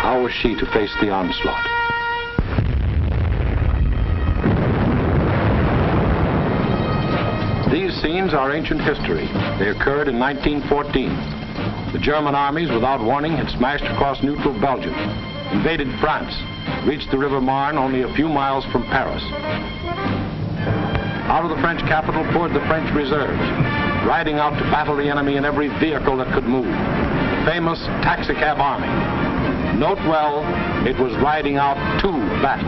How was she to face the onslaught? These scenes are ancient history. They occurred in 1914. The German armies, without warning, had smashed across neutral Belgium, invaded France, reached the River Marne only a few miles from Paris. Out of the French capital poured the French reserves, riding out to battle the enemy in every vehicle that could move. The famous taxicab army. Note well, it was riding out to battle.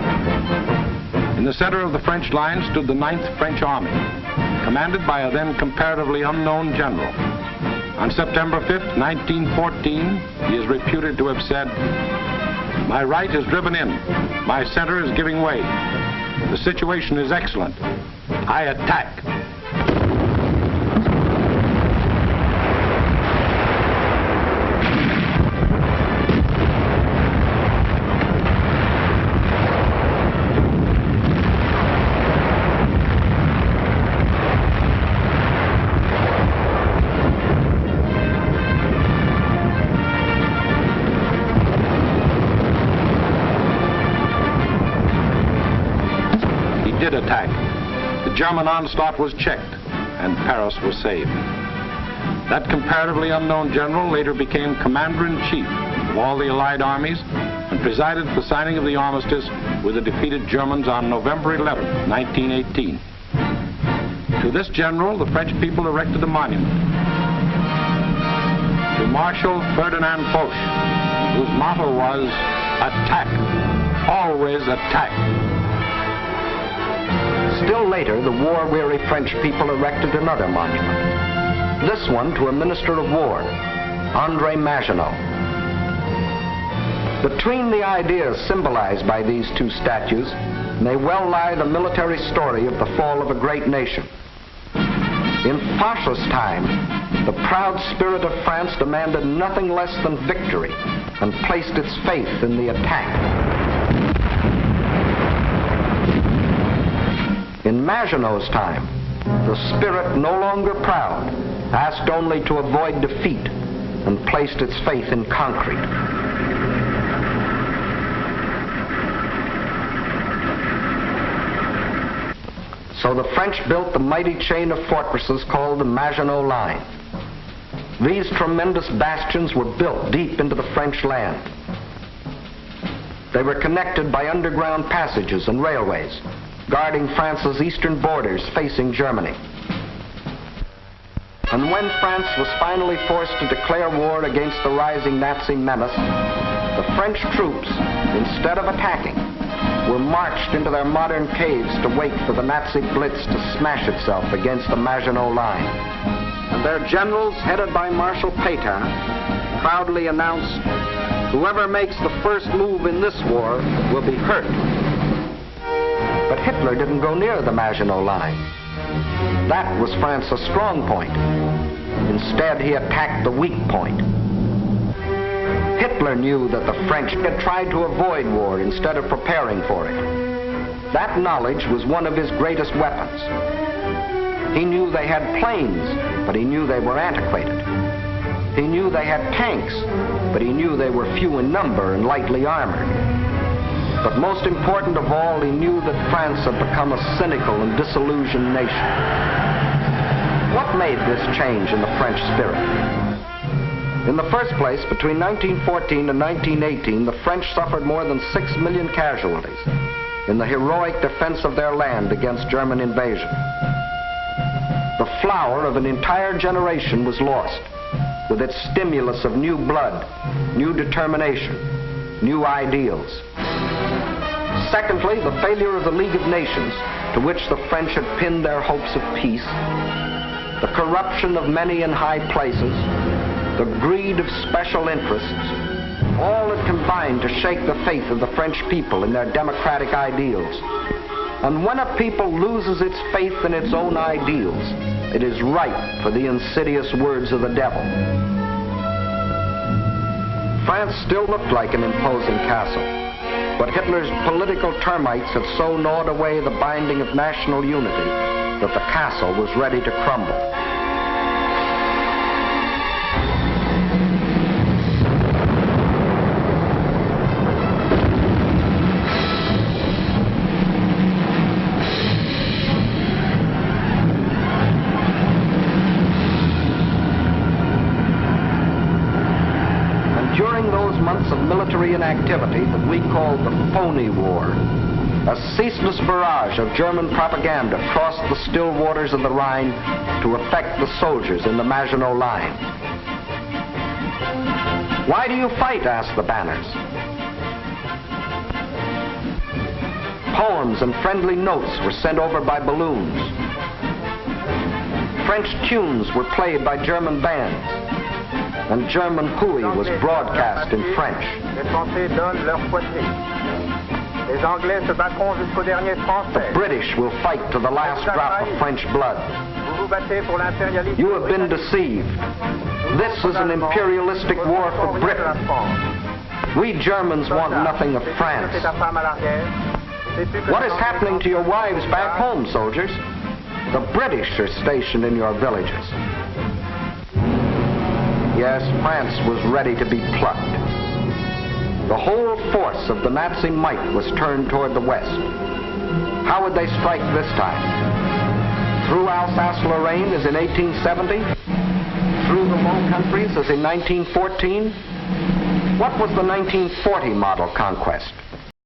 In the center of the French line stood the 9th French Army, commanded by a then comparatively unknown general. On September 5th, 1914, he is reputed to have said, "My right is driven in. My center is giving way. The situation is excellent. I attack." Did attack. The German onslaught was checked, and Paris was saved. That comparatively unknown general later became commander-in-chief of all the Allied armies and presided at the signing of the armistice with the defeated Germans on November 11, 1918. To this general, the French people erected a monument. To Marshal Ferdinand Foch, whose motto was, "Attack, always attack." Still later, the war-weary French people erected another monument. This one to a minister of war, André Maginot. Between the ideas symbolized by these two statues may well lie the military story of the fall of a great nation. In Foch's time, the proud spirit of France demanded nothing less than victory and placed its faith in the attack. In Maginot's time, the spirit, no longer proud, asked only to avoid defeat and placed its faith in concrete. So the French built the mighty chain of fortresses called the Maginot Line. These tremendous bastions were built deep into the French land. They were connected by underground passages and railways, guarding France's eastern borders facing Germany. And when France was finally forced to declare war against the rising Nazi menace, the French troops, instead of attacking, were marched into their modern caves to wait for the Nazi blitz to smash itself against the Maginot Line. And their generals, headed by Marshal Pétain, proudly announced, "Whoever makes the first move in this war will be hurt." But Hitler didn't go near the Maginot Line. That was France's strong point. Instead, he attacked the weak point. Hitler knew that the French had tried to avoid war instead of preparing for it. That knowledge was one of his greatest weapons. He knew they had planes, but he knew they were antiquated. He knew they had tanks, but he knew they were few in number and lightly armored. But most important of all, he knew that France had become a cynical and disillusioned nation. What made this change in the French spirit? In the first place, between 1914 and 1918, the French suffered more than 6 million casualties in the heroic defense of their land against German invasion. The flower of an entire generation was lost, with its stimulus of new blood, new determination, new ideals. Secondly, the failure of the League of Nations, to which the French had pinned their hopes of peace, the corruption of many in high places, the greed of special interests, all had combined to shake the faith of the French people in their democratic ideals. And when a people loses its faith in its own ideals, it is ripe for the insidious words of the devil. France still looked like an imposing castle, but Hitler's political termites had so gnawed away the binding of national unity that the castle was ready to crumble. of military inactivity that we called the phony war. A ceaseless barrage of German propaganda crossed the still waters of the Rhine to affect the soldiers in the Maginot Line. Why do you fight? Asked the banners. Poems and friendly notes were sent over by balloons. French tunes were played by German bands, and German hooey was broadcast in French. The British will fight to the last drop of French blood. You have been deceived. This is an imperialistic war for Britain. We Germans want nothing of France. What is happening to your wives back home, soldiers? The British are stationed in your villages. Yes, France was ready to be plucked. The whole force of the Nazi might was turned toward the west. How would they strike this time? Through Alsace-Lorraine as in 1870? Through the Low Countries as in 1914? What was the 1940 model conquest?